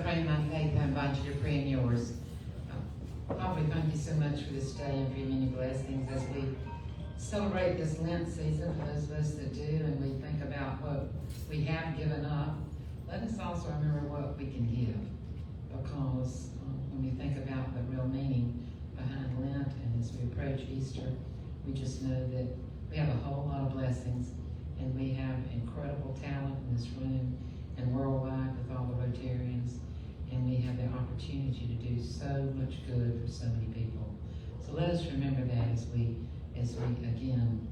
pray my faith, I invite you to pray in yours. Father, we thank you so much for this day and for your many blessings as we celebrate this Lent season for those of us that do, and we think about what we have given up. Let us also remember what we can give, because when we think about the real meaning behind Lent and as we approach Easter, we just know that we have a whole lot of blessings, and we have incredible talent in this room and worldwide with all the Rotarians, and we have the opportunity to do so much good for so many people. So let us remember that as we again,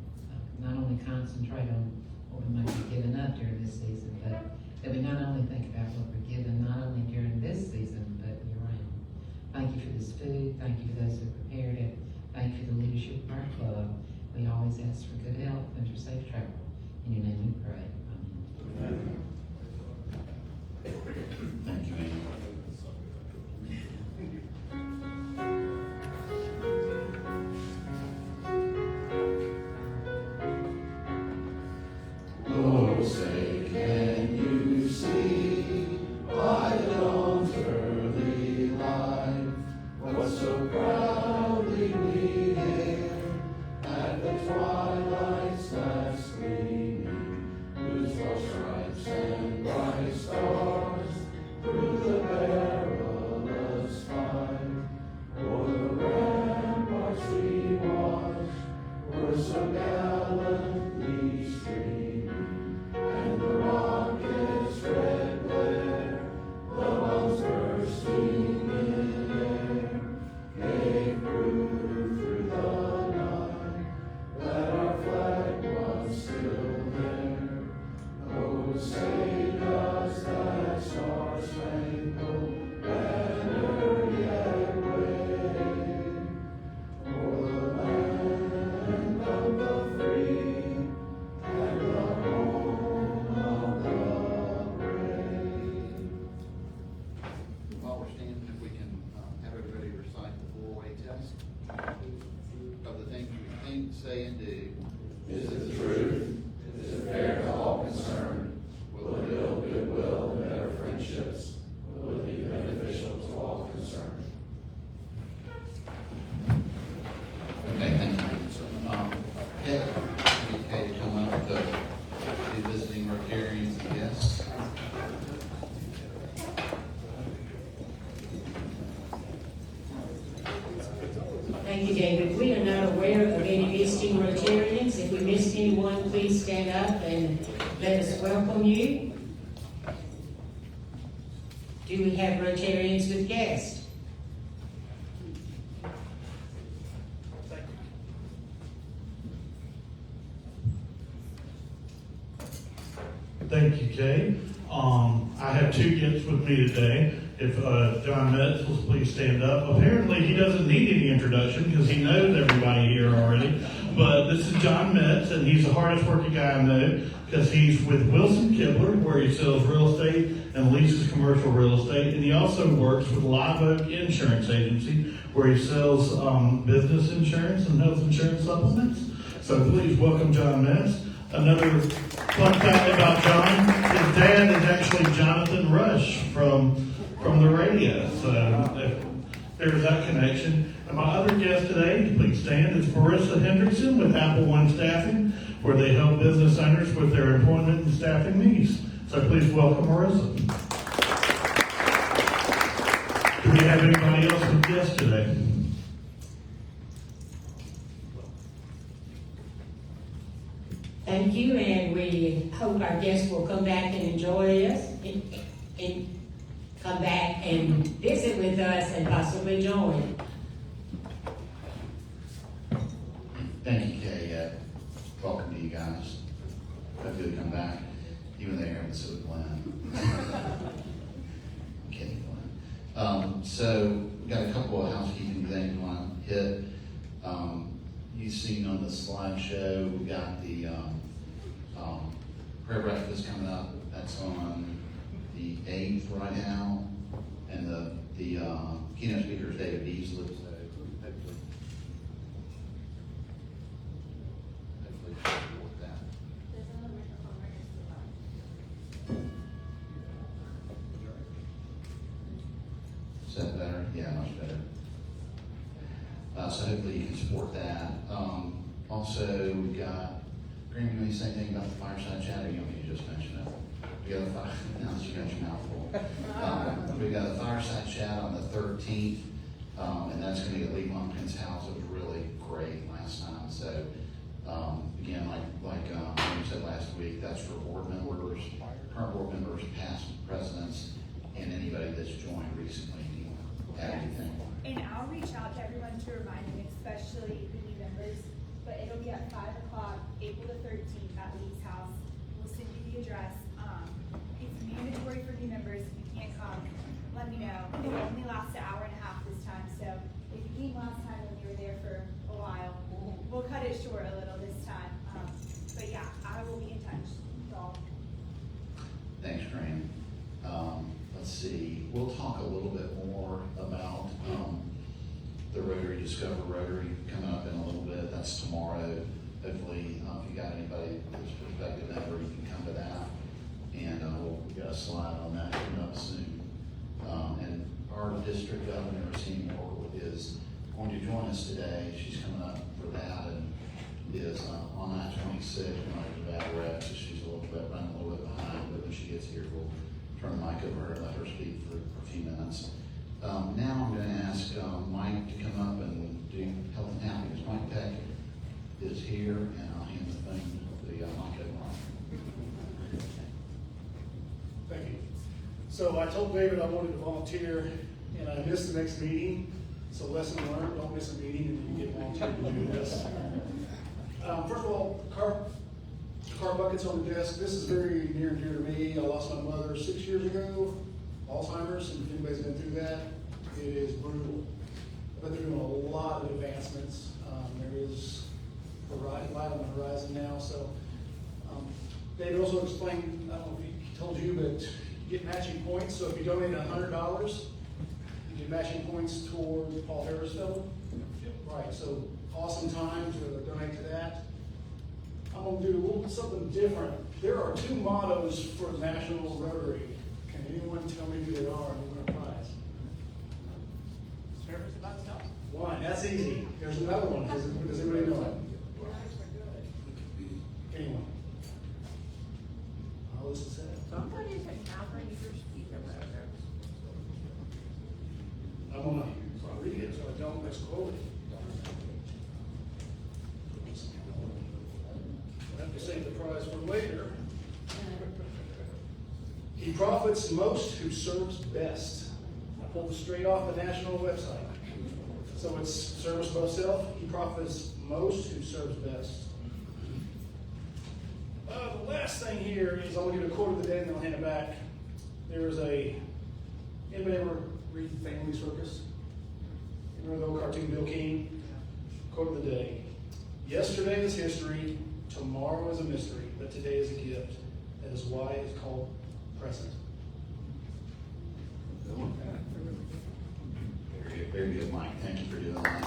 not only concentrate on what we might be giving up during this season, but that we not only think about what we're given, not only during this season, but year round. Thank you for this food. Thank you for those who prepared it. Thank you for the leadership of our club. We always ask for good health and for safe travel. In your name we pray. Amen. Thank you, Amy. Oh, say, can you see by the dawn's early light what so proudly we hailed at the twilight's last gleaming, whose broad stripes and bright stars through the perilous fight o'er the ramparts we watched were so gallantly streaming, and the rocket's red glare, the bombs bursting in air, gave proof through the night that our flag was still there. Oh, say does that star-spangled banner yet wave o'er the land of the free and the home of the brave? While we're standing, if we can have everybody recite the four-way test of the things we think, say, and do. Is it the truth? Is it fair to all concerned? Will it build goodwill and better friendships? Will it be beneficial to all concerned? Okay, thank you. Okay, to come up to be visiting Rotarians and guests. Thank you, David. We are not aware of any visiting Rotarians. If we missed anyone, please stand up and let us welcome you. Do we have Rotarians with guests? Thank you, Kay. I have two guests with me today. If John Metz will please stand up. Apparently he doesn't need any introduction because he knows everybody here already. But this is John Metz, and he's the hardest working guy I know because he's with Wilson Kibler, where he sells real estate and leases commercial real estate. And he also works with Live Oak Insurance Agency, where he sells business insurance and health insurance supplements. So please welcome John Metz. Another fun fact about John, his dad is actually Jonathan Rush from the radio. So there's that connection. And my other guest today, please stand, is Marissa Hendrickson with Apple One Staffing, where they help business owners with their employment and staffing needs. So please welcome Marissa. Do we have anybody else with guests today? Thank you, and we hope our guests will come back and enjoy us, and come back and visit with us and possibly join. Thank you, Kay. Welcome to you guys. Hope you'll come back, even though you're having so Glenn. I'm kidding, Glenn. So we got a couple of housekeeping things we want to hit. You've seen on the slideshow, we got the prayer breakfast coming up. That's on the 8th right now, and the keynote speaker is David Beasley. So hopefully support that. So hopefully you can support that. Also, we've got, Graham, you want to say anything about the fireside chat, or you want me to just mention it? We got a now that you got your mouth full. We got a fireside chat on the 13th, and that's going to be at Lee Lumpkin's house. It was really great last time. So, again, like you said last week, that's for board members, current board members, past presidents, and anybody that's joined recently. Do you want to add anything? And I'll reach out to everyone to remind them, especially the new members, but it'll be at 5 o'clock, April the 13th at Lee's house. We'll send you the address. It's mandatory for new members. If you can't come, let me know. It only lasts an hour and a half this time, so if you came last time when you were there for a while, we'll cut it short a little this time. But yeah, I will be in touch with all. Thanks, Graham. Let's see, we'll talk a little bit more about the Rotary, Discover Rotary coming up in a little bit. That's tomorrow. Hopefully, if you got anybody that's a prospective member, you can come to that. And we've got a slide on that coming up soon. And our district governor, Seymour, is going to join us today. She's coming up for that and is on I-26 when I was bad rep, so she's a little bit running a little bit behind, but when she gets here, we'll turn the mic over and let her speak for a few minutes. Now I'm going to ask Mike to come up and do health and happiness. Mike Peck is here, and I'll hand the thing, the mic over. Thank you. So I told David I wanted to volunteer, and I missed the next meeting. So lesson learned, don't miss a meeting and you get volunteered to do this. First of all, car buckets on the desk. This is very near and dear to me. I lost my mother 6 years ago, Alzheimer's, and if anybody's been through that, it is brutal. But they're doing a lot of advancements. There is light on the horizon now. So David also explained, I don't know if he told you, but you get matching points. So if you donate $100, you get matching points toward Paul Harrisfeld. Right, so awesome time to donate to that. I'm going to do a little something different. There are 2 mottos for National Rotary. Can anyone tell me who they are and win a prize? Service about stuff. One, that's easy. There's another one. Does anybody know it? Anyone? I'll listen to that. Somebody's encountering your speaker rather. I'm going to read it so I don't misquote it. I have to save the prize for later. He profits most who serves best. I pulled it straight off the national website. So it's service above self. He profits most who serves best. The last thing here is I'm going to give a quote of the day and then I'll hand it back. There is anybody ever read Family Circus? Remember the old cartoon Bill King? Quote of the day. Yesterday is history, tomorrow is a mystery, but today is a gift. That is why it's called present. Very good, Mike. Thank you for doing that.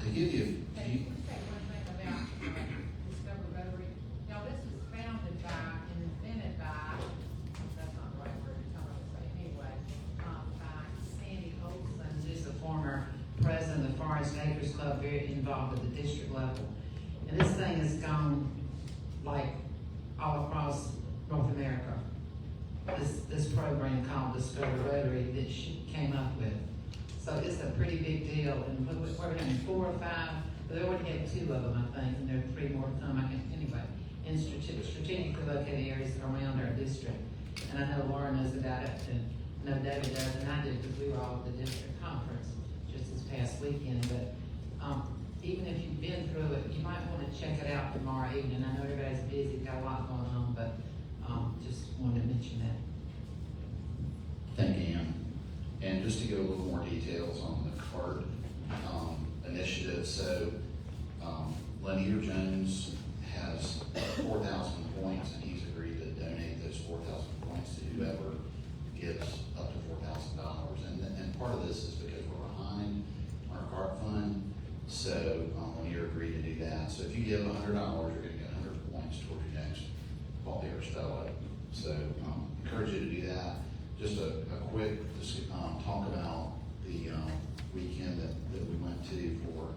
To give you, Can you say one thing about Discover Rotary? Now, this was founded by and invented by, that's not the right word, I'm going to say anyway, by Sandy Olson, who's the former president of the Forest Acres Club, very involved at the district level. And this thing has gone like all across North America. This program called Discover Rotary that she came up with. So it's a pretty big deal, and we're having 4 or 5, but they already have 2 of them, I think, and there are 3 more to come, anyway, in strategically located areas around our district. And I know Laura knows about it, and I know David does, and I did, because we were all at the district conference just this past weekend. But even if you've been through it, you might want to check it out tomorrow evening. I know everybody's busy, got a lot going on, but just wanted to mention that. thank you, Ann. And just to give a little more details on the CART initiative, so Lanier Jones has 4,000 points, and he's agreed to donate those 4,000 points to whoever gives up to $4,000. And part of this is because we're behind our CART fund, so Lanier agreed to do that. So if you give $100, you're going to get 100 points towards your next Paul Harris Fellow. So encourage you to do that. just a quick talk about the weekend that we went to for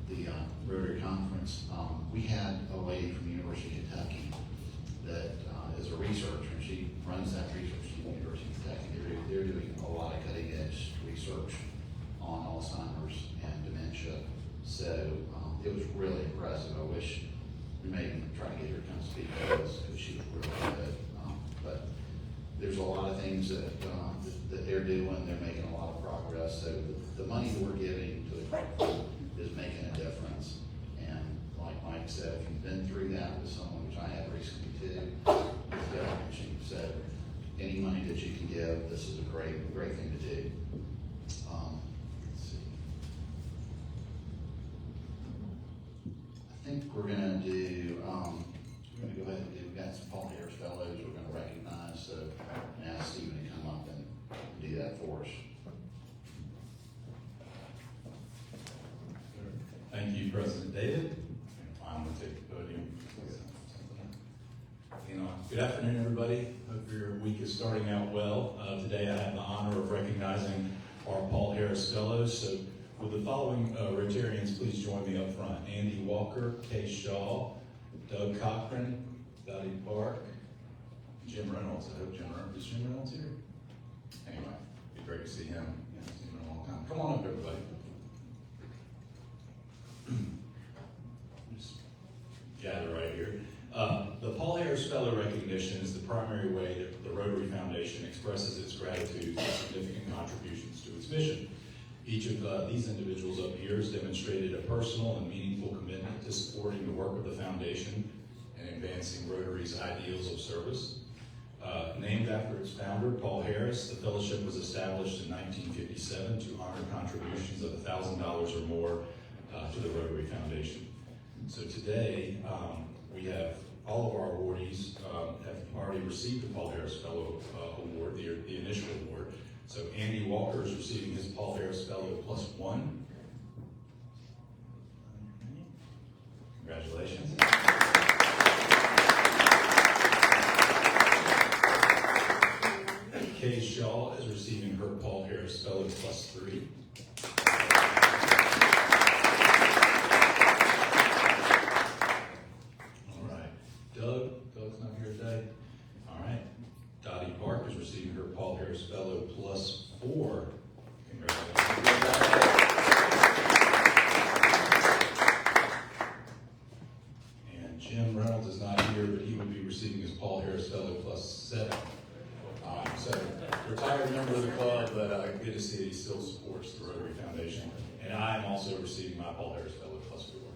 the Rotary Conference. We had a lady from the University of Kentucky that is a researcher, and she runs that research at the University of Kentucky. They're doing a lot of cutting edge research on Alzheimer's and dementia. So it was really impressive. I wish we maybe try to get her to come speak to us because she was really good. But there's a lot of things that they're doing. They're making a lot of progress. So the money that we're giving to the country is making a difference. And like Mike said, if you've been through that with someone, which I have recently too, as Dale mentioned, so any money that you can give, this is a great thing to do. Let's see. I think we're gonna do, go ahead and do, we've got some Paul Harris fellows we're gonna recognize, so I'm gonna ask Stephen to come up and do that for us. Thank you, President David. I'm going to take the podium. Good afternoon, everybody. Hope your week is starting out well. Today I have the honor of recognizing our Paul Harris Fellows. So with the following Rotarians, please join me up front. Andy Walker, Kay Shaw, Doug Cochran, Dottie Park, Jim Reynolds. I hope Jim Reynolds here? Anyway, it'd be great to see him. Yeah, I've seen him in a long time. Come on up, everybody. Just gather right here. The Paul Harris Fellow recognition is the primary way that the Rotary Foundation expresses its gratitude for significant contributions to its mission. Each of these individuals up here has demonstrated a personal and meaningful commitment to supporting the work of the foundation and advancing Rotary's ideals of service. Named after its founder, Paul Harris, the fellowship was established in 1957 to honor contributions of $1,000 or more to the Rotary Foundation. So today, we have all of our awardees have already received the Paul Harris Fellow Award, the initial award. So Andy Walker is receiving his Paul Harris Fellow +1. Congratulations. Kay Shaw is receiving her Paul Harris Fellow +3. Doug's not here today. All right. Dottie Park is receiving her Paul Harris Fellow +4. Congratulations. And Jim Reynolds is not here, but he would be receiving his Paul Harris Fellow +7. So retired member of the club, but good to see that he still supports the Rotary Foundation. And I am also receiving my Paul Harris Fellow +4.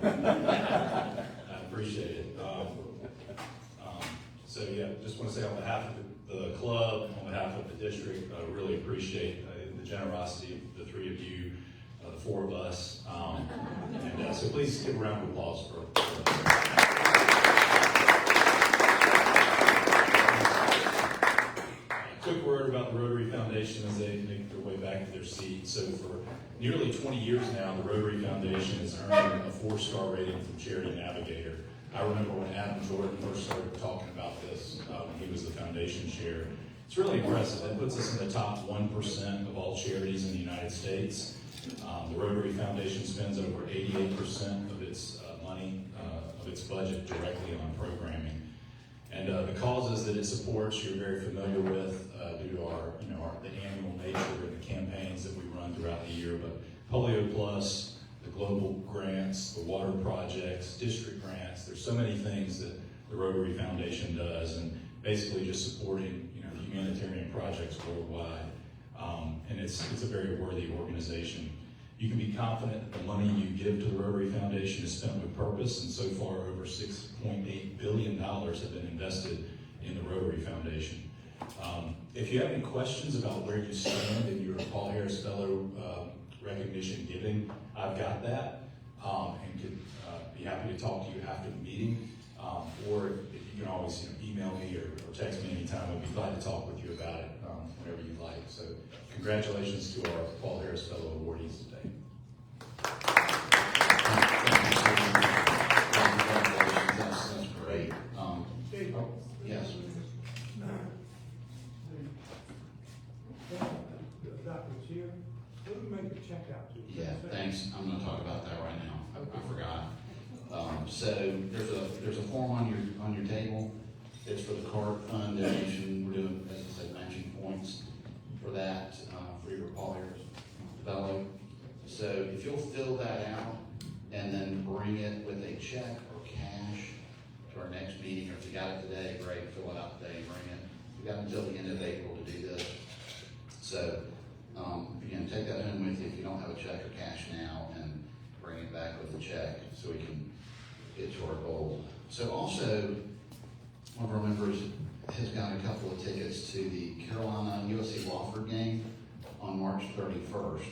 I appreciate it. So yeah, just want to say on behalf of the club, on behalf of the district, I really appreciate the generosity of the three of you, the four of us. And so please give a round of applause for quick word about the Rotary Foundation as they make their way back to their seat. So for nearly 20 years now, the Rotary Foundation has earned a 4-star rating from Charity Navigator. I remember when Adam Jordan first started talking about this when he was the foundation chair. It's really impressive. It puts us in the top 1% of all charities in the United States. The Rotary Foundation spends over 88% of its money, of its budget directly on programming. And the causes that it supports, you're very familiar with due to our, the annual nature and the campaigns that we run throughout the year. But Polio Plus, the global grants, the water projects, district grants. There's so many things that the Rotary Foundation does, and basically just supporting, humanitarian projects worldwide. And it's a very worthy organization. You can be confident that the money you give to the Rotary Foundation is spent with purpose, and so far over $6.8 billion have been invested in the Rotary Foundation. If you have any questions about where you stand in your Paul Harris Fellow recognition giving, I've got that, and could be happy to talk to you after the meeting, or if you can always email me or text me anytime. I'd be glad to talk with you about it whenever you'd like. So congratulations to our Paul Harris Fellow awardees today. Thank you. Oh, yes. Dr. Chair, who do we make the check out to? Yeah, thanks. I'm gonna talk about that right now. I forgot. So there's a form on your table. It's for the card fund donation. We're doing, as I said, matching points for that, for your Paul Harris fellow. So if you'll fill that out and then bring it with a check or cash to our next meeting, or if you got it today, great, fill it out today and bring it. We got until the end of April to do this. So, again, take that home with you if you don't have a check or cash now, and bring it back with a check so we can get to our goal. So also, one of our members has got a couple of tickets to the Carolina USC Wofford game on March 31st.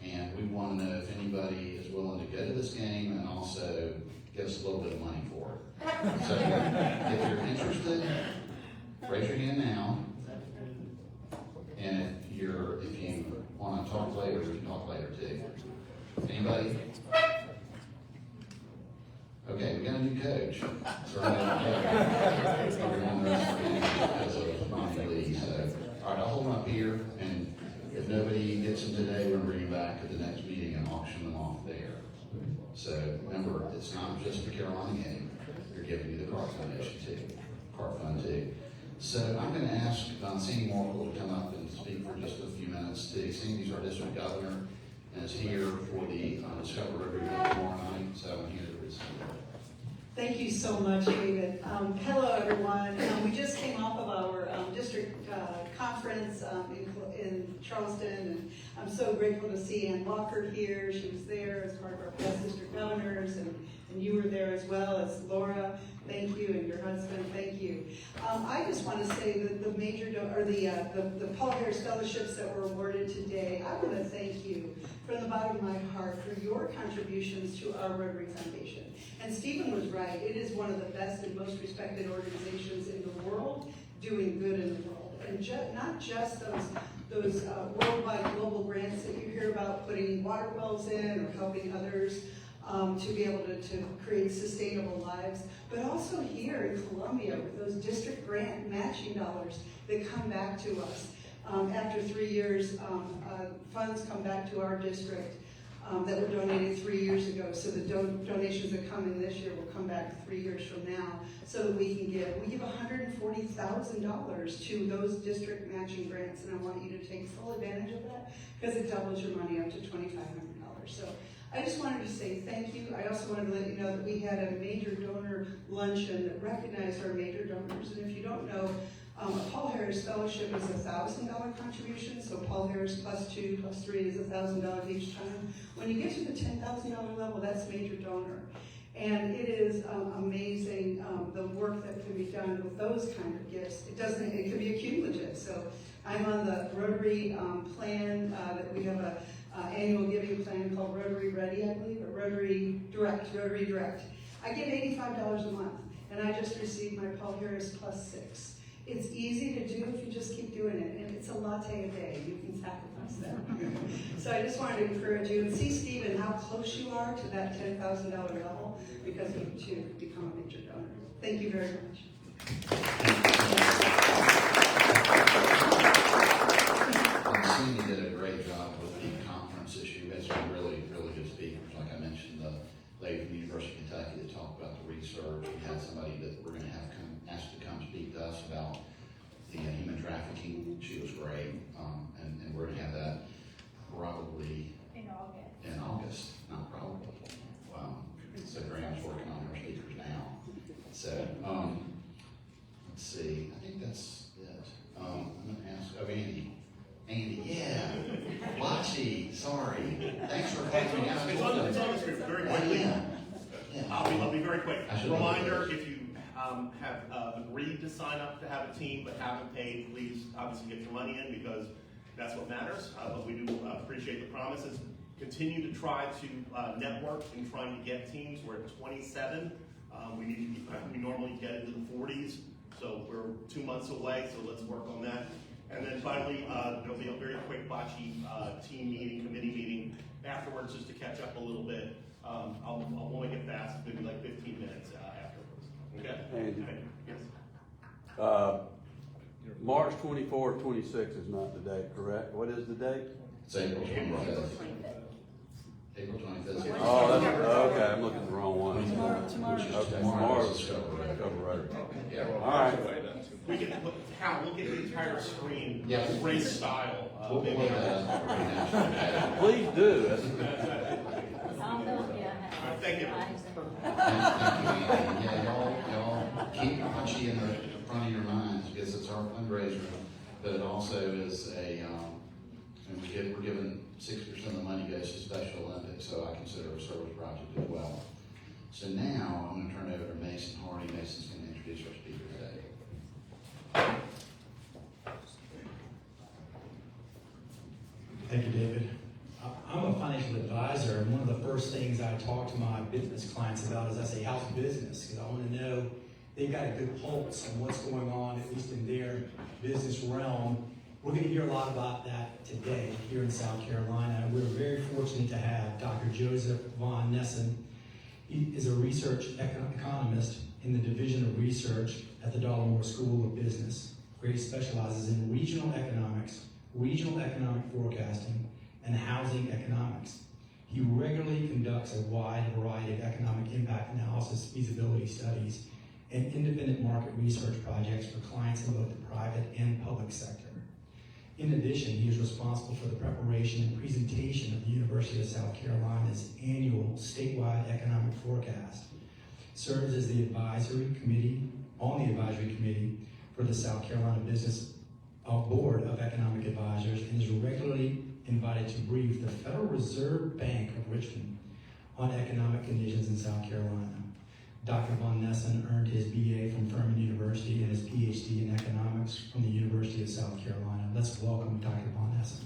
And we want to know if anybody is willing to go to this game and also give us a little bit of money for it. So if you're interested, raise your hand now. And if you want to talk later, we can talk later too. Anybody? Okay, we got a new coach. So everyone knows because of Monty Lee. So, all right, I'll hold them up here, and if nobody gets them today, we're gonna bring them back at the next meeting and auction them off there. So remember, it's not just the Carolina game. You're giving you the card foundation too, card fund too. So I'm going to ask Sandy Markle to come up and speak for just a few minutes too. Sandy's our district governor and is here for the Discover Rotary event tomorrow night. So I'm here to receive her. Thank you so much, David. Hello, everyone. We just came off of our district conference in Charleston, and I'm so grateful to see Ann Walker here. She was there as part of our past district governors, and you were there as well as Laura. Thank you, and your husband. Thank you. I just want to say that the major the Paul Harris fellowships that were awarded today, I want to thank you from the bottom of my heart for your contributions to our Rotary Foundation. And Stephen was right. It is one of the best and most respected organizations in the world doing good in the world. And not just those worldwide global grants that you hear about, putting water wells in or helping others to be able to create sustainable lives, but also here in Columbia with those district grant matching dollars that come back to us. After 3 years, funds come back to our district that were donated 3 years ago. So the donations that come in this year will come back 3 years from now, so that we can give. We give $140,000 to those district matching grants, and I want you to take full advantage of that because it doubles your money up to $2,500. So I just wanted to say thank you. I also wanted to let you know that we had a major donor luncheon that recognized our major donors. And if you don't know, a Paul Harris Fellowship is a $1,000 contribution, so Paul Harris +2 +3 is $1,000 each time. When you get to the $10,000 level, that's major donor. And it is amazing the work that can be done with those kind of gifts. It can be accumulative. So I'm on the Rotary plan that we have a annual giving plan called Rotary Ready, I believe, or Rotary Direct. I give $85 a month, and I just received my Paul Harris +6. It's easy to do if you just keep doing it, and it's a latte a day. You can sacrifice that. So I just wanted to encourage you, and see, Stephen, how close you are to that $10,000 level, because you too become a major donor. Thank you very much. Cindy did a great job with the conference issue. We had some really, really good speakers. Like I mentioned, the lady from the University of Kentucky that talked about the research. We had somebody that we're going to have asked to come speak to us about the human trafficking. She was great. And we're going to have that probably In August. in August, not probably. So Graham's working on our speakers now. So, let's see. I think that's it. I'm going to ask, Andy, yeah. Lachi, sorry. Thanks for calling me out. It's on the script, very quickly. Yeah. I'll be very quick. I should Reminder, know this. if you have agreed to sign up to have a team but haven't paid, please obviously get your money in because that's what matters. But we do appreciate the promises. Continue to try to network in trying to get teams. We're at 27. We normally get into the 40s, so we're 2 months away, so let's work on that. And then finally, there'll be a very quick bocce team meeting, committee meeting afterwards just to catch up a little bit. I'll make it fast, maybe like 15 minutes afterwards. Okay? Andy. Yes. March 24th, 26th is not the date, correct? What is the date? It's April 25th. April 25th. Oh, that's, okay, I'm looking at the wrong one. Which is Okay, tomorrow's tomorrow's Discovery. Discovery. Yeah. All right. We can, Hal, we'll get the entire screen, Yeah. race style. We'll play that up right now. Please do. Thank you. Thank you. Yeah, y'all keep Punchy in the front of your minds because it's our fundraiser, but it also is and we're giving 60% of the money goes to Special Olympics, so I consider it a service project as well. So now I'm going to turn it over to Mason Hardy. Mason's going to introduce our speaker today. Thank you, David. I'm a financial advisor, and one of the first things I talk to my business clients about is I say, how's business? Because I want to know they've got a good pulse on what's going on, at least in their business realm. We're going to hear a lot about that today here in South Carolina. We're very fortunate to have Dr. Joseph von Nessen. He is a research economist in the Division of Research at the Dollamore School of Business, where he specializes in regional economics, regional economic forecasting, and housing economics. He regularly conducts a wide variety of economic impact analysis, feasibility studies, and independent market research projects for clients in both the private and public sector. In addition, he is responsible for the preparation and presentation of the University of South Carolina's annual statewide economic forecast, serves as the advisory committee, on the advisory committee for the South Carolina Business Board of Economic Advisors, and is regularly invited to brief the Federal Reserve Bank of Richmond on economic conditions in South Carolina. Dr. von Nessen earned his BA from Furman University and his PhD in economics from the University of South Carolina. Let's welcome Dr. von Nessen.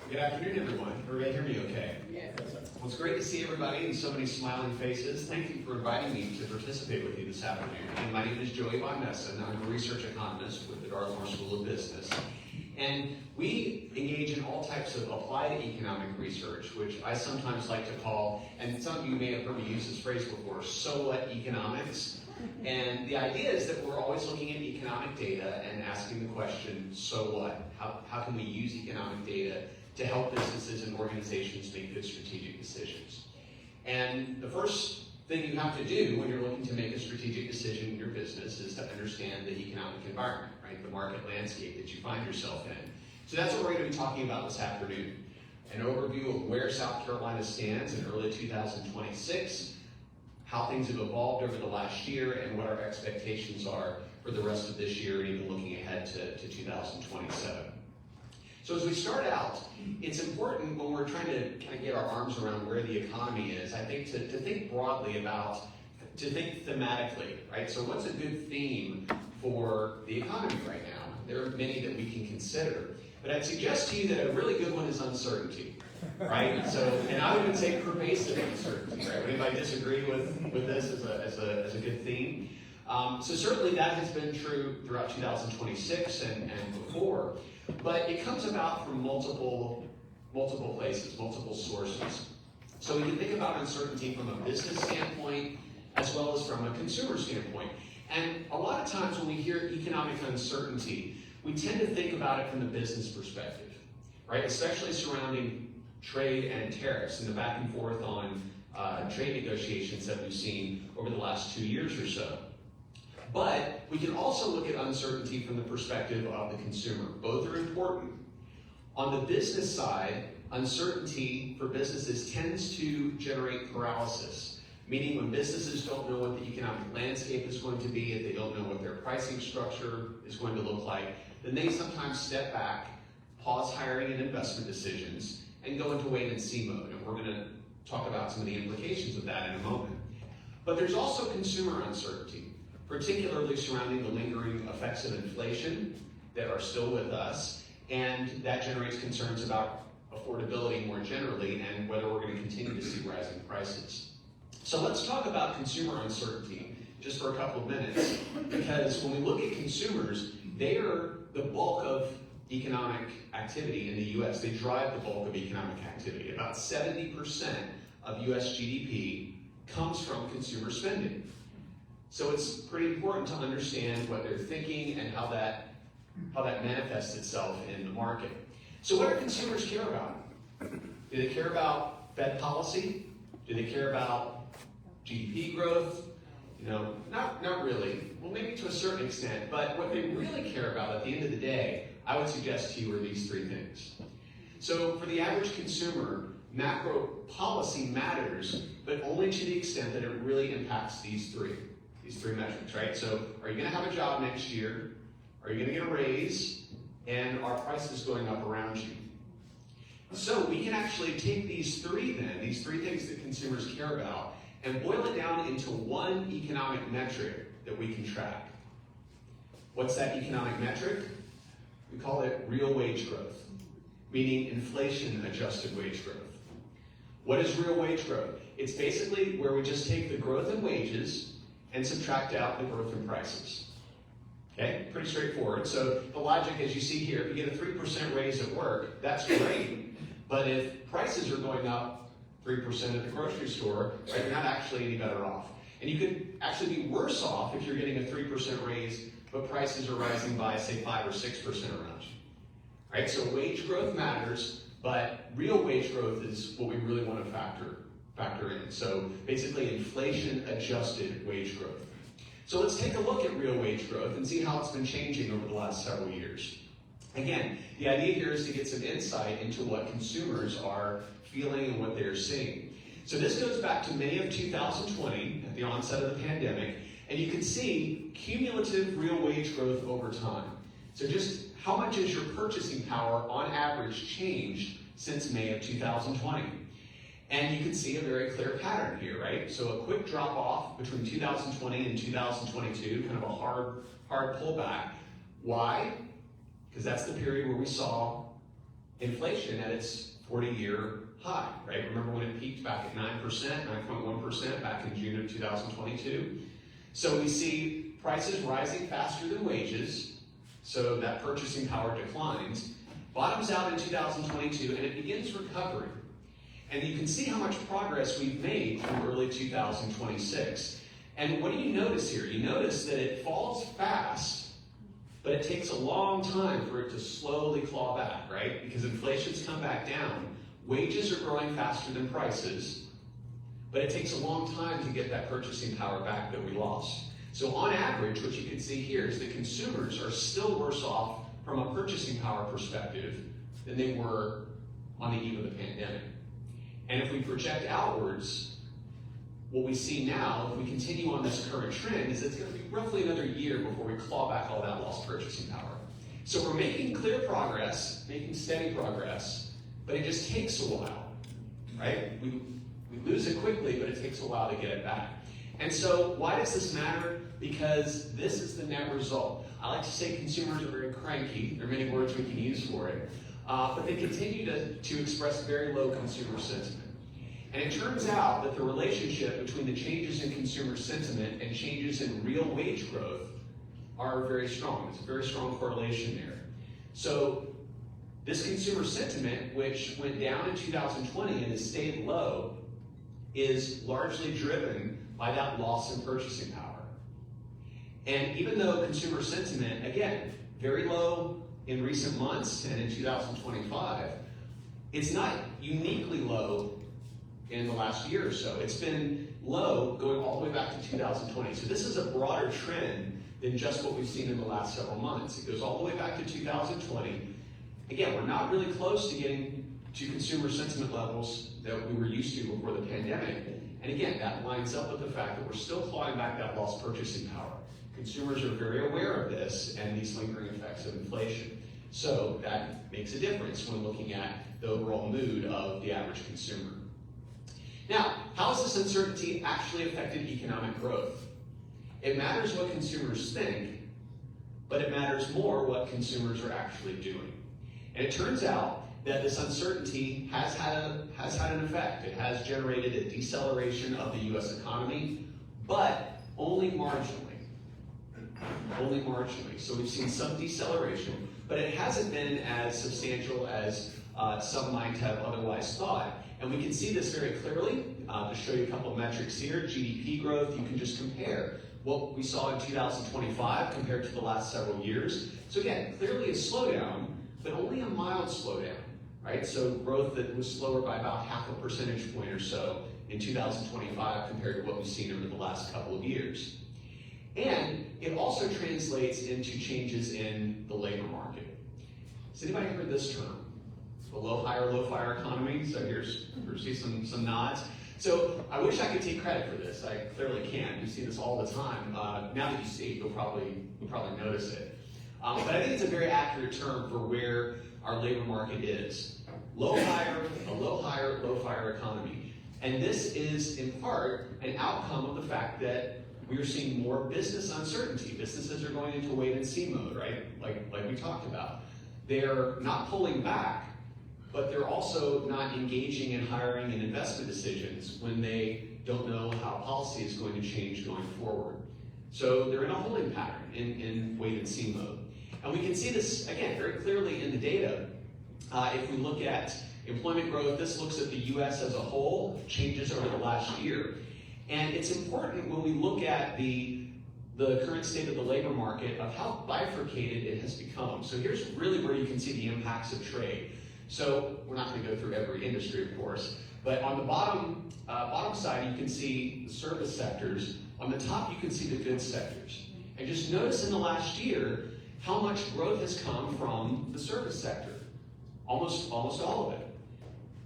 Good afternoon, everyone. Everybody hear me okay? Yes. Well, it's great to see everybody and so many smiling faces. Thank you for inviting me to participate with you this afternoon. And my name is Joey von Nessen. I'm a research economist with the Dollamore School of Business. And we engage in all types of applied economic research, which I sometimes like to call, and some of you may have heard me use this phrase before, so what economics? And the idea is that we're always looking at economic data and asking the question, so what? How can we use economic data to help businesses and organizations make good strategic decisions? And the first thing you have to do when you're looking to make a strategic decision in your business is to understand the economic environment, right? The market landscape that you find yourself in. So that's what we're going to be talking about this afternoon. An overview of where South Carolina stands in early 2026, how things have evolved over the last year, and what our expectations are for the rest of this year and even looking ahead to 2027. So as we start out, it's important when we're trying to kind of get our arms around where the economy is, I think to think broadly about, to think thematically, right? So what's a good theme for the economy right now? There are many that we can consider, but I'd suggest to you that a really good one is uncertainty, right? So, and I would say pervasive uncertainty, right? Would anybody disagree with this as a good theme? So certainly that has been true throughout 2026 and before. But it comes about from multiple places, multiple sources. So we can think about uncertainty from a business standpoint as well as from a consumer standpoint. And a lot of times when we hear economic uncertainty, we tend to think about it from the business perspective, right? Especially surrounding trade and tariffs and the back and forth on trade negotiations that we've seen over the last 2 years or so. But we can also look at uncertainty from the perspective of the consumer. Both are important. On the business side, uncertainty for businesses tends to generate paralysis, meaning when businesses don't know what the economic landscape is going to be, if they don't know what their pricing structure is going to look like, then they sometimes step back, pause hiring and investment decisions, and go into wait-and-see mode. And we're going to talk about some of the implications of that in a moment. But there's also consumer uncertainty, particularly surrounding the lingering effects of inflation that are still with us, and that generates concerns about affordability more generally and whether we're going to continue to see rising prices. So let's talk about consumer uncertainty just for a couple of minutes, because when we look at consumers, they are the bulk of economic activity in the U.S. They drive the bulk of economic activity. About 70% of US GDP comes from consumer spending. So it's pretty important to understand what they're thinking and how that manifests itself in the market. So what do consumers care about? Do they care about Fed policy? Do they care about GDP growth? You know, not really. Well, maybe to a certain extent, but what they really care about at the end of the day, I would suggest to you, are these three things. So for the average consumer, macro policy matters, but only to the extent that it really impacts these three metrics, right? So are you going to have a job next year? Are you going to get a raise? And are prices going up around you? So we can actually take these three things that consumers care about, and boil it down into one economic metric that we can track. What's that economic metric? We call it real wage growth, meaning inflation-adjusted wage growth. What is real wage growth? It's basically where we just take the growth in wages and subtract out the growth in prices. Okay, pretty straightforward. So the logic, as you see here, if you get a 3% raise at work, that's great. But if prices are going up 3% at the grocery store, right, you're not actually any better off. And you could actually be worse off if you're getting a 3% raise, but prices are rising by, say, 5 or 6% around you. Right? So wage growth matters, but real wage growth is what we really want to factor in. So basically inflation-adjusted wage growth. So let's take a look at real wage growth and see how it's been changing over the last several years. Again, the idea here is to get some insight into what consumers are feeling and what they're seeing. So this goes back to May of 2020, at the onset of the pandemic, and you can see cumulative real wage growth over time. So just how much has your purchasing power on average changed since May of 2020? And you can see a very clear pattern here, right? So a quick drop off between 2020 and 2022, kind of a hard pullback. Why? Because that's the period where we saw inflation at its 40-year high, right? Remember when it peaked back at 9%, 9.1% back in June of 2022? So we see prices rising faster than wages, so that purchasing power declines, bottoms out in 2022, and it begins recovering. And you can see how much progress we've made through early 2026. And what do you notice here? You notice that it falls fast, but it takes a long time for it to slowly claw back, right? Because inflation's come back down. Wages are growing faster than prices, but it takes a long time to get that purchasing power back that we lost. So on average, what you can see here is that consumers are still worse off from a purchasing power perspective than they were on the eve of the pandemic. And if we project outwards, what we see now, if we continue on this current trend, is it's going to be roughly another year before we claw back all that lost purchasing power. So we're making clear progress, making steady progress, but it just takes a while, right? We lose it quickly, but it takes a while to get it back. And so why does this matter? Because this is the net result. I like to say consumers are very cranky. There are many words we can use for it. But they continue to express very low consumer sentiment. And it turns out that the relationship between the changes in consumer sentiment and changes in real wage growth are very strong. It's a very strong correlation there. So this consumer sentiment, which went down in 2020 and has stayed low, is largely driven by that loss in purchasing power. And even though consumer sentiment, again, very low in recent months and in 2025, it's not uniquely low in the last year or so. It's been low going all the way back to 2020. So this is a broader trend than just what we've seen in the last several months. It goes all the way back to 2020. Again, we're not really close to getting to consumer sentiment levels that we were used to before the pandemic. And again, that lines up with the fact that we're still clawing back that lost purchasing power. Consumers are very aware of this and these lingering effects of inflation. So that makes a difference when looking at the overall mood of the average consumer. Now, how has this uncertainty actually affected economic growth? It matters what consumers think, but it matters more what consumers are actually doing. And it turns out that this uncertainty has had an effect. It has generated a deceleration of the U.S. economy, but only marginally. So we've seen some deceleration, but it hasn't been as substantial as some might have otherwise thought. And we can see this very clearly. To show you a couple of metrics here, GDP growth, you can just compare what we saw in 2025 compared to the last several years. So again, clearly a slowdown, but only a mild slowdown, right? So growth that was slower by about half a percentage point or so in 2025 compared to what we've seen over the last couple of years. And it also translates into changes in the labor market. Has anybody heard this term? The low hire, low fire economy. So here's some nods. So I wish I could take credit for this. I clearly can't. You see this all the time. Now that you see it, you'll probably notice it. But I think it's a very accurate term for where our labor market is. Low hire, low fire economy. And this is in part an outcome of the fact that we are seeing more business uncertainty. Businesses are going into wait and see mode, right? Like we talked about. They're not pulling back, but they're also not engaging in hiring and investment decisions when they don't know how policy is going to change going forward. So they're in a holding pattern, in wait and see mode. And we can see this, again, very clearly in the data. If we look at employment growth, this looks at the US as a whole, changes over the last year. And it's important when we look at the current state of the labor market of how bifurcated it has become. So here's really where you can see the impacts of trade. So we're not going to go through every industry, of course, but on the bottom side, you can see the service sectors. On the top, you can see the goods sectors. And just notice in the last year how much growth has come from the service sector. Almost all of it.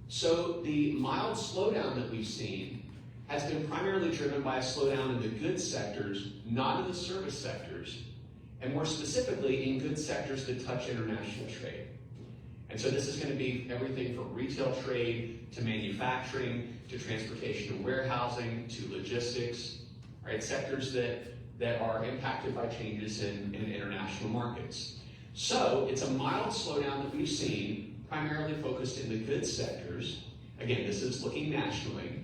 So the mild slowdown that we've seen has been primarily driven by a slowdown in the goods sectors, not in the service sectors, and more specifically in goods sectors that touch international trade. And so this is going to be everything from retail trade to manufacturing to transportation and warehousing to logistics, right? Sectors that are impacted by changes in international markets. So it's a mild slowdown that we've seen, primarily focused in the goods sectors. Again, this is looking nationally.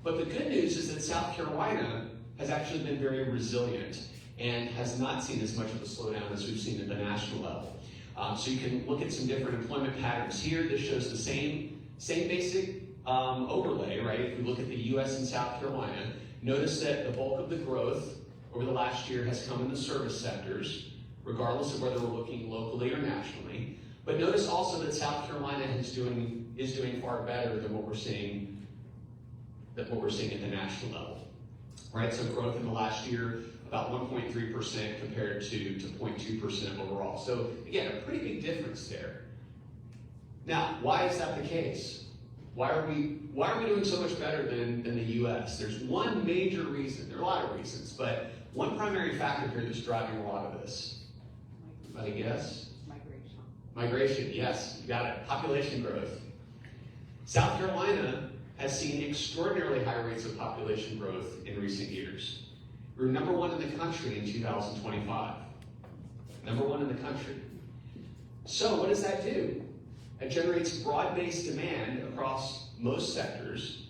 But the good news is that South Carolina has actually been very resilient and has not seen as much of a slowdown as we've seen at the national level. So you can look at some different employment patterns here. This shows the same basic overlay, right? If we look at the US and South Carolina, notice that the bulk of the growth over the last year has come in the service sectors, regardless of whether we're looking locally or nationally. But notice also that South Carolina is doing far better than what we're seeing at the national level, right? So growth in the last year, about 1.3% compared to 0.2% overall. So again, a pretty big difference there. Now, why is that the case? Why are we doing so much better than the US? There's one major reason. There are a lot of reasons, but one primary factor here that's driving a lot of this. Anybody guess? Migration, yes, you got it. Population growth. South Carolina has seen extraordinarily high rates of population growth in recent years. We were number one in the country in 2025. Number one in the country. So what does that do? It generates broad-based demand across most sectors,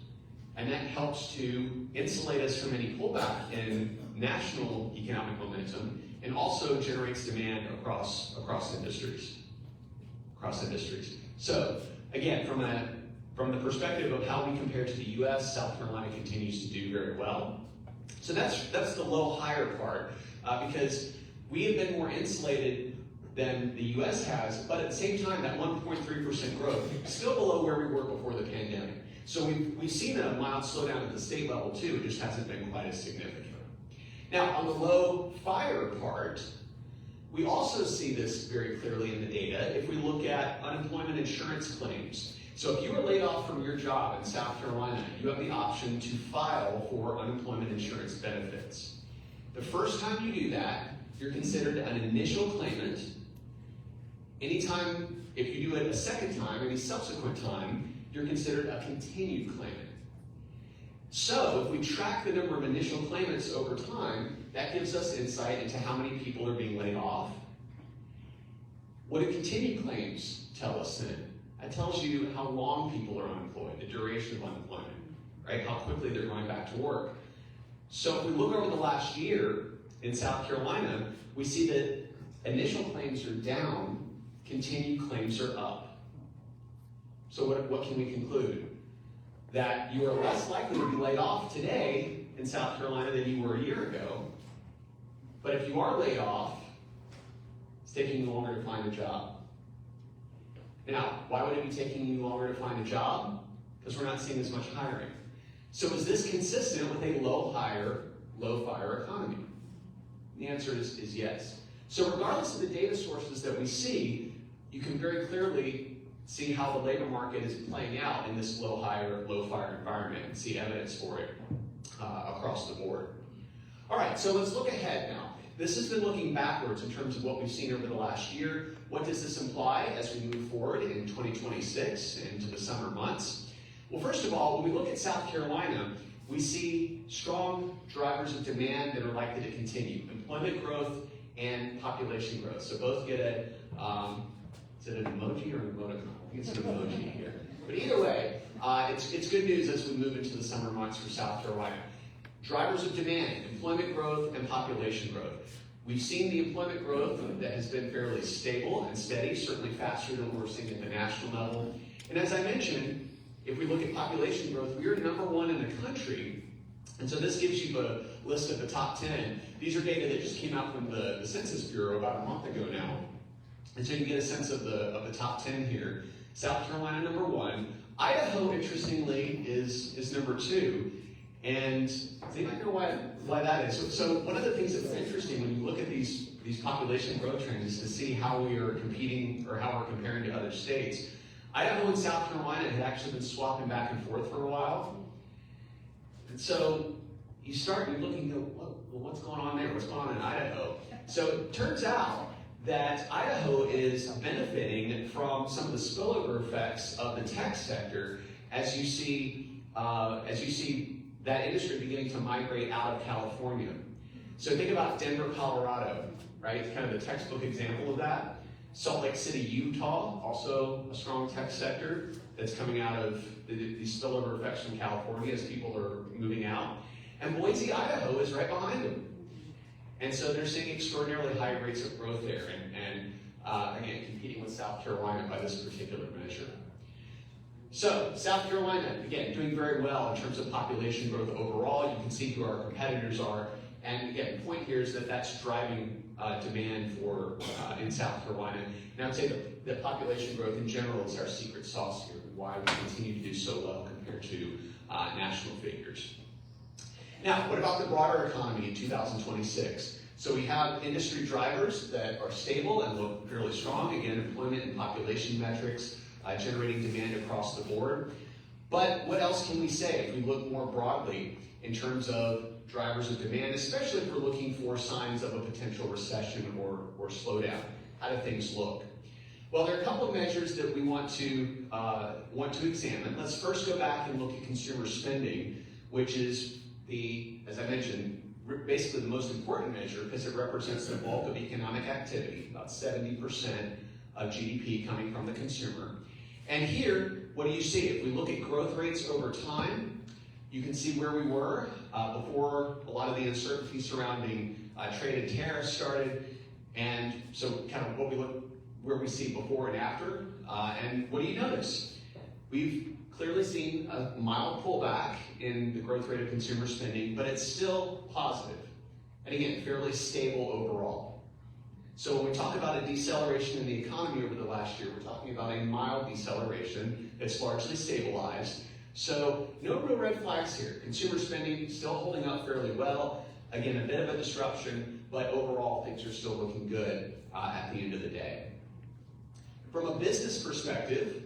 and that helps to insulate us from any pullback in national economic momentum, and also generates demand across industries. So again, from the perspective of how we compare to the US, South Carolina continues to do very well. So that's the low hire part, because we have been more insulated than the US has, but at the same time, that 1.3% growth is still below where we were before the pandemic. So we've seen a mild slowdown at the state level too, it just hasn't been quite as significant. Now, on the low fire part, we also see this very clearly in the data if we look at unemployment insurance claims. So if you were laid off from your job in South Carolina, you have the option to file for unemployment insurance benefits. The first time you do that, you're considered an initial claimant. Anytime, if you do it a second time, any subsequent time, you're considered a continued claimant. So if we track the number of initial claimants over time, that gives us insight into how many people are being laid off. What do continued claims tell us then? That tells you how long people are unemployed, the duration of unemployment, right? How quickly they're going back to work. So if we look over the last year in South Carolina, we see that initial claims are down, continued claims are up. So what can we conclude? That you are less likely to be laid off today in South Carolina than you were a year ago. But if you are laid off, it's taking you longer to find a job. Now, why would it be taking you longer to find a job? Because we're not seeing as much hiring. So is this consistent with a low hire, low fire economy? The answer is yes. So regardless of the data sources that we see, you can very clearly see how the labor market is playing out in this low hire, low fire environment and see evidence for it across the board. All right, so let's look ahead now. This has been looking backwards in terms of what we've seen over the last year. What does this imply as we move forward in 2026 into the summer months? Well, first of all, when we look at South Carolina, we see strong drivers of demand that are likely to continue. Employment growth and population growth. So both get a, is it an emoji or an emoticon? I think it's an emoji here. But either way, it's good news as we move into the summer months for South Carolina. Drivers of demand, employment growth and population growth. We've seen the employment growth that has been fairly stable and steady, certainly faster than what we're seeing at the national level. And as I mentioned, if we look at population growth, we are #1 in the country. And so this gives you a list of the top 10. These are data that just came out from the Census Bureau about a month ago now. And so you get a sense of the top 10 here. South Carolina #1. Idaho, interestingly, is #2. And does anybody know why that is? So one of the things that's interesting when you look at these population growth trends is to see how we are competing or how we're comparing to other states. Idaho and South Carolina had actually been swapping back and forth for a while. And so you look and go, well, what's going on there? What's going on in Idaho? So it turns out that Idaho is benefiting from some of the spillover effects of the tech sector as you see that industry beginning to migrate out of California. So think about Denver, Colorado, right? It's kind of the textbook example of that. Salt Lake City, Utah, also a strong tech sector that's coming out of these spillover effects from California as people are moving out. And Boise, Idaho is right behind them. And so they're seeing extraordinarily high rates of growth there and again, competing with South Carolina by this particular measure. So, South Carolina, again, doing very well in terms of population growth overall. You can see who our competitors are. And again, the point here is that that's driving demand for in South Carolina. And I would say that population growth in general is our secret sauce here, why we continue to do so well compared to national figures. Now, what about the broader economy in 2026? So we have industry drivers that are stable and look fairly strong. Again, employment and population metrics generating demand across the board. But what else can we say if we look more broadly in terms of drivers of demand, especially if we're looking for signs of a potential recession or slowdown? How do things look? Well, there are a couple of measures that we want to examine. Let's first go back and look at consumer spending, which is as I mentioned, basically the most important measure because it represents the bulk of economic activity, about 70% of GDP coming from the consumer. And here, what do you see? If we look at growth rates over time, you can see where we were before a lot of the uncertainty surrounding trade and tariffs started. And so kind of where we see before and after. And what do you notice? We've clearly seen a mild pullback in the growth rate of consumer spending, but it's still positive. And again, fairly stable overall. So when we talk about a deceleration in the economy over the last year, we're talking about a mild deceleration that's largely stabilized. So no real red flags here. Consumer spending still holding up fairly well. Again, a bit of a disruption, but overall things are still looking good at the end of the day. From a business perspective,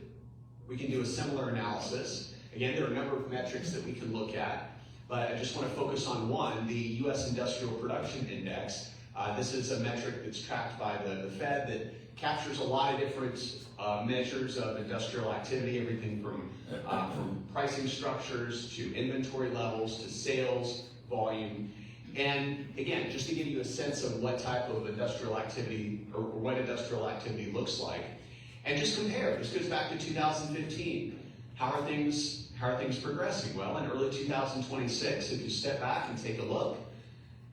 we can do a similar analysis. Again, there are a number of metrics that we can look at, but I just want to focus on one, the U.S. Industrial Production Index. This is a metric that's tracked by the Fed that captures a lot of different measures of industrial activity, everything from pricing structures to inventory levels to sales volume. And again, just to give you a sense of what type of industrial activity or what industrial activity looks like, and just compare. This goes back to 2015. How are things progressing? Well, in early 2026, if you step back and take a look,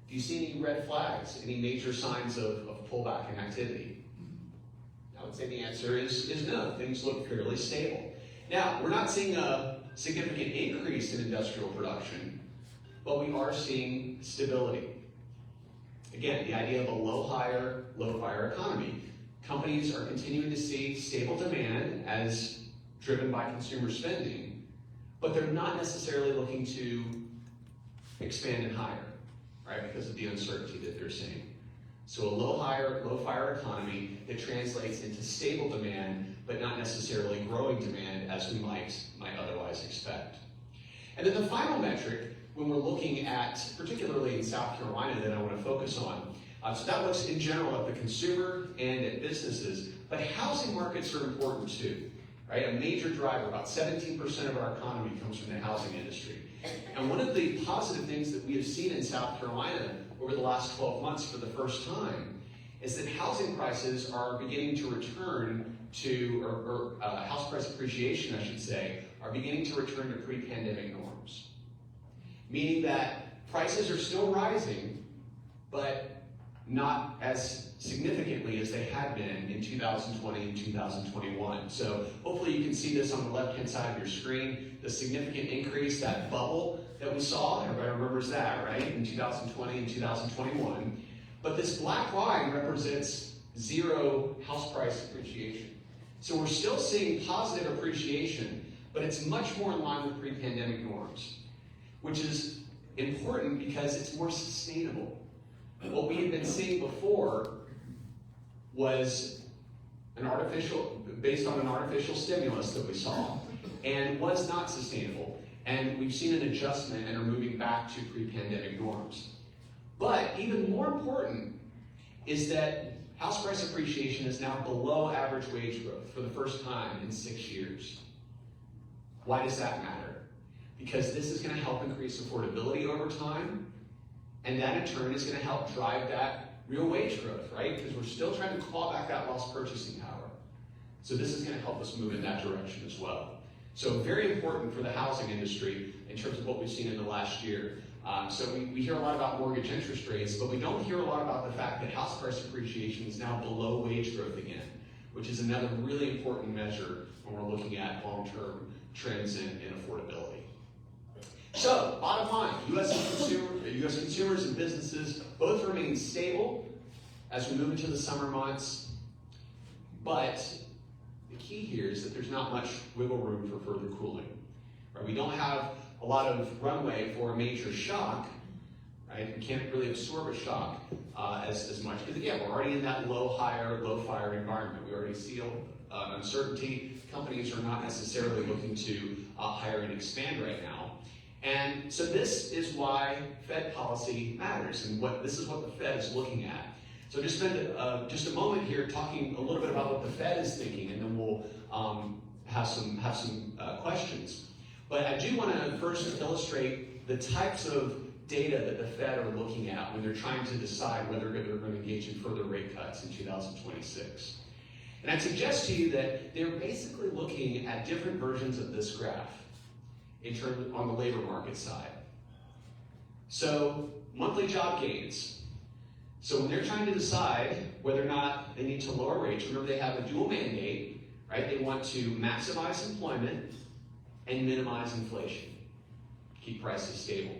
do you see any red flags, any major signs of pullback in activity? I would say the answer is no. Things look fairly stable. Now, we're not seeing a significant increase in industrial production, but we are seeing stability. Again, the idea of a low fire economy. Companies are continuing to see stable demand as driven by consumer spending, but they're not necessarily looking to expand and hire, right, because of the uncertainty that they're seeing. So a low fire economy that translates into stable demand, but not necessarily growing demand as we might otherwise expect. And then the final metric, when we're looking at, particularly in South Carolina, that I want to focus on, so that looks in general at the consumer and at businesses, but housing markets are important too, right? A major driver, about 17% of our economy comes from the housing industry. And one of the positive things that we have seen in South Carolina over the last 12 months for the first time is that housing prices are beginning to return to, or house price appreciation, I should say, are beginning to return to pre-pandemic norms. Meaning that prices are still rising, but not as significantly as they had been in 2020 and 2021. So hopefully you can see this on the left-hand side of your screen, the significant increase, that bubble that we saw, everybody remembers that, right, in 2020 and 2021. But this black line represents zero house price appreciation. So we're still seeing positive appreciation, but it's much more in line with pre-pandemic norms, which is important because it's more sustainable. What we had been seeing before was based on an artificial stimulus that we saw, and was not sustainable. And we've seen an adjustment and are moving back to pre-pandemic norms. But even more important is that house price appreciation is now below average wage growth for the first time in 6 years. Why does that matter? Because this is going to help increase affordability over time, and that in turn is going to help drive that real wage growth, right? Because we're still trying to claw back that lost purchasing power. So this is going to help us move in that direction as well. So very important for the housing industry in terms of what we've seen in the last year. So we hear a lot about mortgage interest rates, but we don't hear a lot about the fact that house price appreciation is now below wage growth again, which is another really important measure when we're looking at long-term trends in affordability. So, bottom line, U.S. consumers and businesses both remain stable as we move into the summer months, but the key here is that there's not much wiggle room for further cooling. Right? We don't have a lot of runway for a major shock, right? We can't really absorb a shock as much, because again, we're already in that low fire environment. We already see uncertainty. Companies are not necessarily looking to hire and expand right now. And so this is why Fed policy matters, and this is what the Fed is looking at. So just spend just a moment here talking a little bit about what the Fed is thinking, and then we'll have some questions. But I do want to first illustrate the types of data that the Fed are looking at when they're trying to decide whether they're going to engage in further rate cuts in 2026. And I'd suggest to you that they're basically looking at different versions of this graph in terms on the labor market side. So monthly job gains. So when they're trying to decide whether or not they need to lower rates, remember they have a dual mandate, right? They want to maximize employment and minimize inflation, keep prices stable.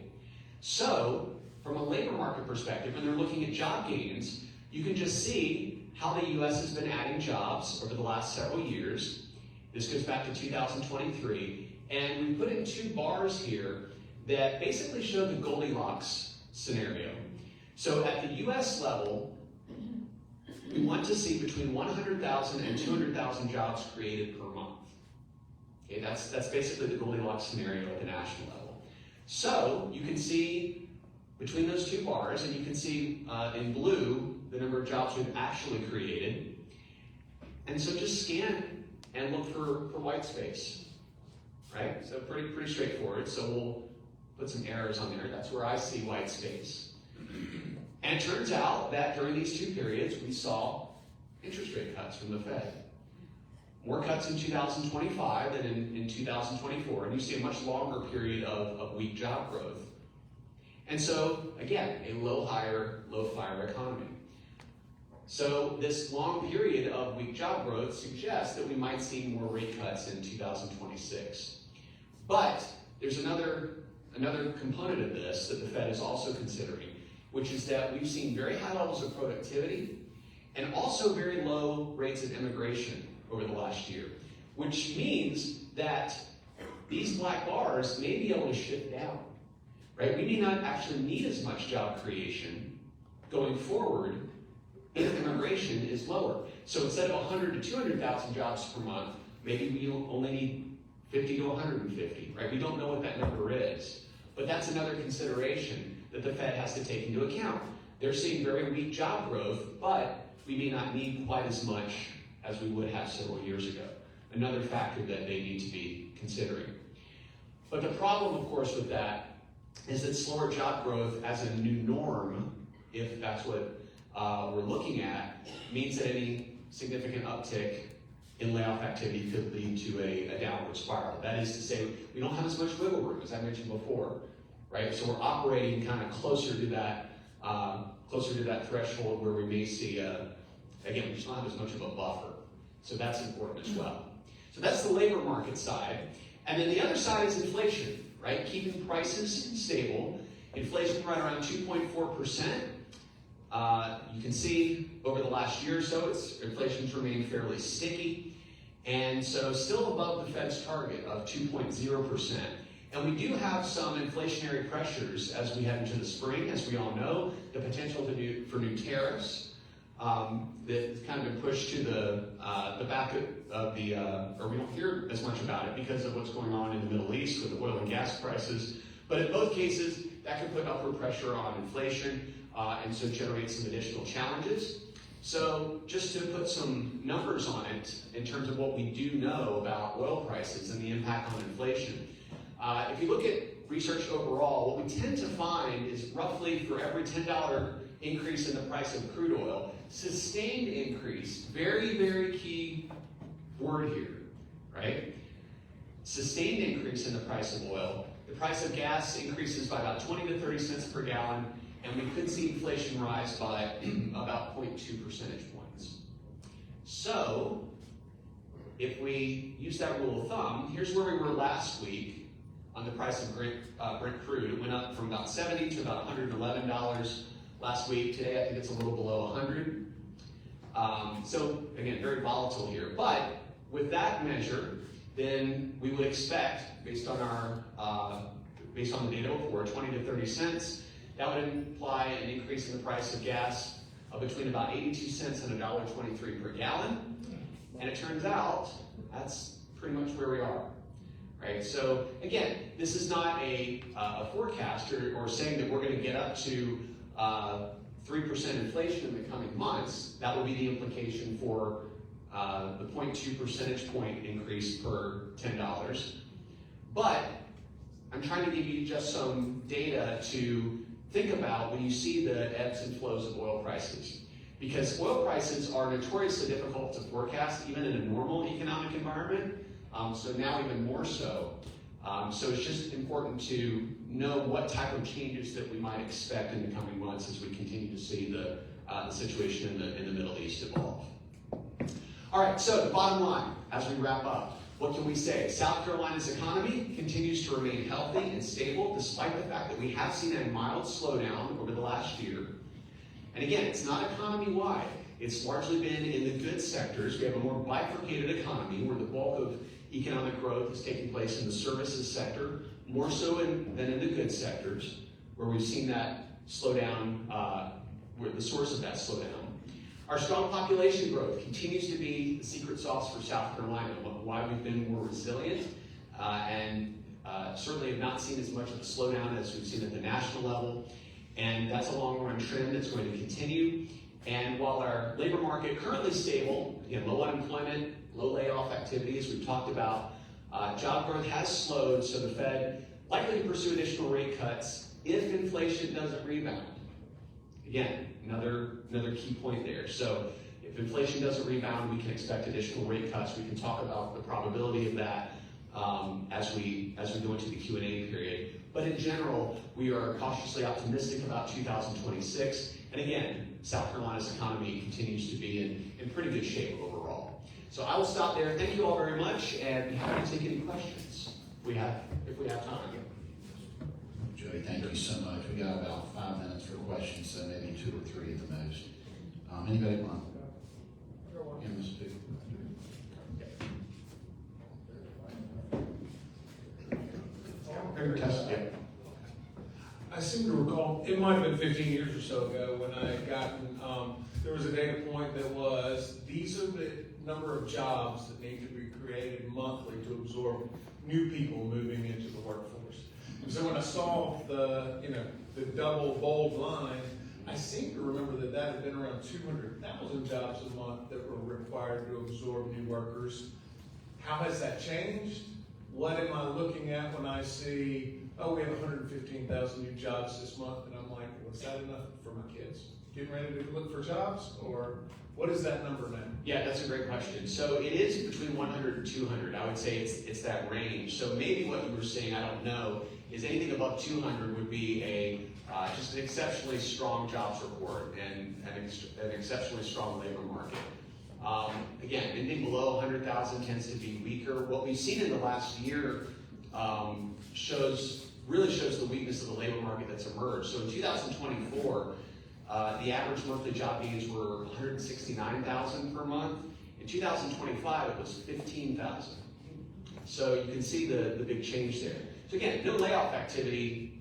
So from a labor market perspective, when they're looking at job gains, you can just see how the U.S. has been adding jobs over the last several years. This goes back to 2023. And we put in two bars here that basically show the Goldilocks scenario. So at the U.S. level, we want to see between 100,000 and 200,000 jobs created per month. Okay, that's basically the Goldilocks scenario at the national level. So you can see between those two bars, and you can see in blue the number of jobs we've actually created. And so just scan and look for white space. Right? So pretty straightforward. So we'll put some arrows on there. That's where I see white space. And it turns out that during these two periods, we saw interest rate cuts from the Fed. More cuts in 2025 than in 2024. And you see a much longer period of weak job growth. And so, again, a low fire economy. So this long period of weak job growth suggests that we might see more rate cuts in 2026. But there's another component of this that the Fed is also considering, which is that we've seen very high levels of productivity and also very low rates of immigration over the last year, which means that these black bars may be able to shift down, right? We may not actually need as much job creation going forward if immigration is lower. So instead of 100 to 200,000 jobs per month, maybe we only need 50 to 150, right? We don't know what that number is, but that's another consideration that the Fed has to take into account. They're seeing very weak job growth, but we may not need quite as much as we would have several years ago. Another factor that they need to be considering. But the problem, of course, with that is that slower job growth as a new norm, if that's what we're looking at, means that any significant uptick in layoff activity could lead to a downward spiral. That is to say, we don't have as much wiggle room, as I mentioned before, right? So we're operating kind of closer to that threshold where we may see, again, we just don't have as much of a buffer. So that's important as well. So that's the labor market side. And then the other side is inflation, right? Keeping prices stable. Inflation right around 2.4%. You can see over the last year or so, inflation's remained fairly sticky. And so still above the Fed's target of 2.0%. And we do have some inflationary pressures as we head into the spring, as we all know, the potential for new tariffs that's kind of been pushed to the back of the, or we don't hear as much about it because of what's going on in the Middle East with the oil and gas prices. But in both cases, that can put upward pressure on inflation and so generate some additional challenges. So just to put some numbers on it in terms of what we do know about oil prices and the impact on inflation. If you look at research overall, what we tend to find is roughly for every $10 increase in the price of crude oil, sustained increase, very, very key word here, right? Sustained increase in the price of oil. The price of gas increases by about 20 to 30 cents per gallon, and we could see inflation rise by about 0.2 percentage points. So, if we use that rule of thumb, here's where we were last week on the price of Brent crude. It went up from about $70 to about $111 last week. Today, I think it's a little below 100. So again, very volatile here. But with that measure, then we would expect, based on the data before, 20 to 30 cents. That would imply an increase in the price of gas of between about 82 cents and $1.23 per gallon. And it turns out that's pretty much where we are. Right? So again, this is not a forecast or saying that we're going to get up to 3% inflation in the coming months. That would be the implication for the 0.2 percentage point increase per $10. But I'm trying to give you just some data to think about when you see the ebbs and flows of oil prices. Because oil prices are notoriously difficult to forecast, even in a normal economic environment. So now even more so. So it's just important to know what type of changes that we might expect in the coming months as we continue to see the situation in the Middle East evolve. All right, so the bottom line, as we wrap up, what can we say? South Carolina's economy continues to remain healthy and stable despite the fact that we have seen a mild slowdown over the last year. And again, it's not economy-wide. It's largely been in the good sectors. We have a more bifurcated economy where the bulk of economic growth is taking place in the services sector, more so than in the good sectors, where we've seen that slowdown, where the source of that slowdown. Our strong population growth continues to be the secret sauce for South Carolina, why we've been more resilient, and certainly have not seen as much of a slowdown as we've seen at the national level. And that's a long-run trend that's going to continue. And while our labor market currently is stable, again, low unemployment, low layoff activity, as we've talked about, job growth has slowed, so the Fed likely to pursue additional rate cuts if inflation doesn't rebound. Again, another key point there. So if inflation doesn't rebound, we can expect additional rate cuts. We can talk about the probability of that as we go into the Q&A period. But in general, we are cautiously optimistic about 2026. And again, South Carolina's economy continues to be in pretty good shape overall. So I will stop there. Thank you all very much, and be happy to take any questions if we have time. Joey, thank you so much. We got about 5 minutes for questions, so maybe 2 or 3 at the most. Anybody want? Yeah, Mr. Duke. I seem to recall, it might have been 15 years or so ago, when I had gotten, there was a data point that was, these are the number of jobs that need to be created monthly to absorb new people moving into the workforce. And so when I saw the double bold line, I seem to remember that had been around 200,000 jobs a month that were required to absorb new workers. How has that changed? What am I looking at when I see, oh, we have 115,000 new jobs this month, and I'm like, was that enough for my kids getting ready to look for jobs? Or what is that number now? Yeah, that's a great question. So it is between 100 and 200. I would say it's that range. So maybe what you were saying, I don't know, is anything above 200 would be just an exceptionally strong jobs report and an exceptionally strong labor market. Again, anything below 100,000 tends to be weaker. What we've seen in the last year really shows the weakness of the labor market that's emerged. So in 2024, the average monthly job needs were 169,000 per month. In 2025, it was 15,000. So you can see the big change there. So again, no layoff activity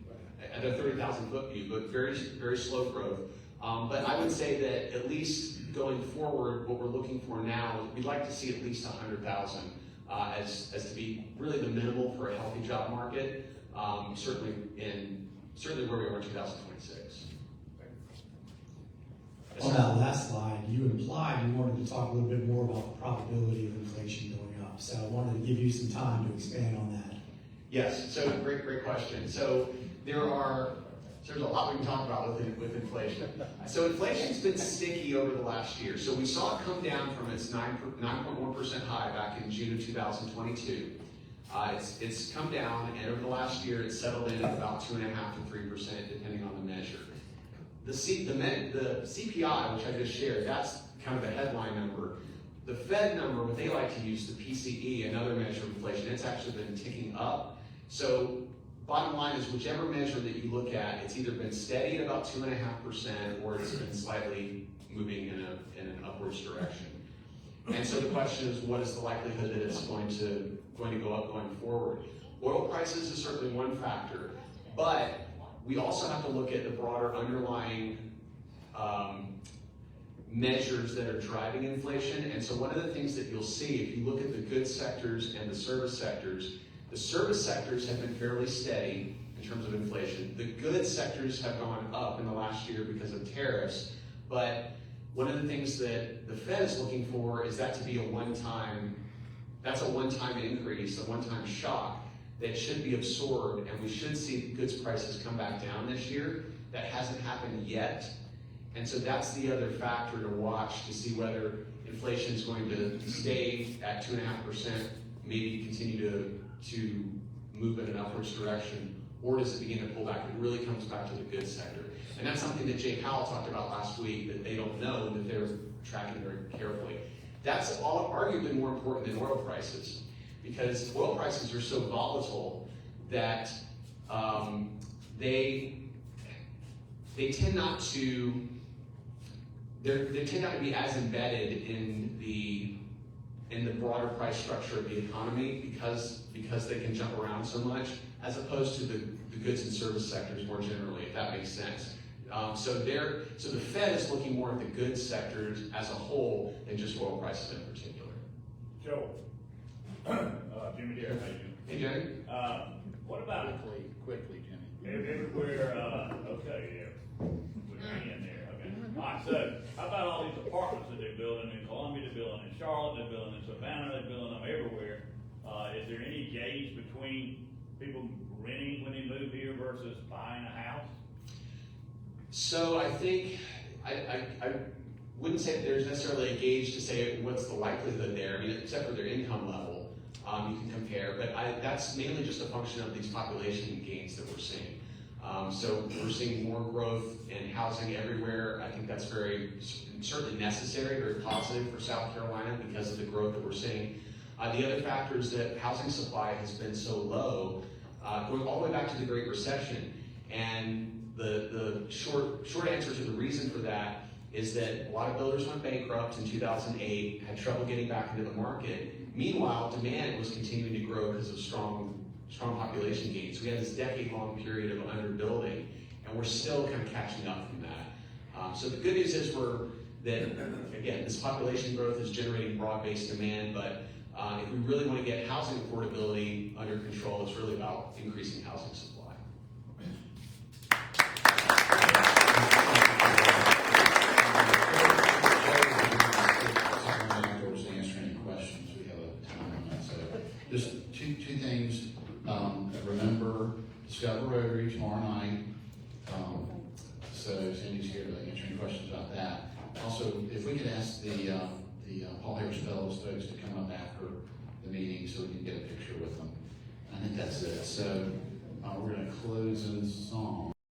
at a 30,000 foot view, but very, very slow growth. But I would say that at least going forward, what we're looking for now, we'd like to see at least 100,000 as to be really the minimal for a healthy job market, certainly where we are in 2026. On that last slide, you implied you wanted to talk a little bit more about the probability of inflation going up. So I wanted to give you some time to expand on that. Yes, so great question. So there's a lot we can talk about with inflation. So inflation's been sticky over the last year. So we saw it come down from its 9.1% high back in June of 2022. It's come down, and over the last year, it's settled in at about 2.5% to 3%, depending on the measure. The CPI, which I just shared, that's kind of a headline number. The Fed number, what they like to use, the PCE, another measure of inflation, it's actually been ticking up. So bottom line is whichever measure that you look at, it's either been steady at about 2.5% or it's been slightly moving in an upwards direction. And so the question is, what is the likelihood that it's going to go up going forward? Oil prices is certainly one factor, but we also have to look at the broader underlying measures that are driving inflation. And so one of the things that you'll see, if you look at the goods sectors and the service sectors have been fairly steady in terms of inflation. The goods sectors have gone up in the last year because of tariffs, but one of the things that the Fed is looking for is that to be a one-time increase, a one-time shock that should be absorbed, and we should see goods prices come back down this year. That hasn't happened yet, and so that's the other factor to watch to see whether inflation is going to stay at 2.5%, maybe continue to move in an upwards direction, or does it begin to pull back? It really comes back to the goods sector. And that's something that Jay Powell talked about last week, that they don't know and that they're tracking very carefully. That's arguably more important than oil prices, because oil prices are so volatile that they tend not to be as embedded in the broader price structure of the economy because they can jump around so much, as opposed to the goods and service sectors more generally, if that makes sense. So the Fed is looking more at the goods sectors as a whole than just oil prices in particular. Joe, Jimmy Deere, how you doing? Hey, Jerry. What about quickly, Jimmy? Everywhere, okay, yeah, we're in there, okay. All right, so how about all these apartments that they're building in Columbia, they're building in Charlotte, they're building in Savannah, they're building them everywhere. Is there any gauge between people renting when they move here versus buying a house? So I think I wouldn't say that there's necessarily a gauge to say what's the likelihood there. I mean, except for their income level, you can compare. But that's mainly just a function of these population gains that we're seeing. So we're seeing more growth in housing everywhere. I think that's certainly necessary, very positive for South Carolina because of the growth that we're seeing. The other factor is that housing supply has been so low, going all the way back to the Great Recession. And the short answer to the reason for that is that a lot of builders went bankrupt in 2008, had trouble getting back into the market. Meanwhile, demand was continuing to grow because of strong population gains. We had this decade-long period of underbuilding, and we're still kind of catching up from that. So the good news is that again, this population growth is generating broad-based demand, but if we really want to get housing affordability under control, it's really about increasing housing supply. Afterwards to answer any questions, we have a time on that. So just two things. Remember, Discover Rotary tomorrow night. So Cindy's here to answer any questions about that. Also, if we could ask the Paul Harris Fellows folks to come up after the meeting so we can get a picture with them. I think that's it. So we're going to close in song.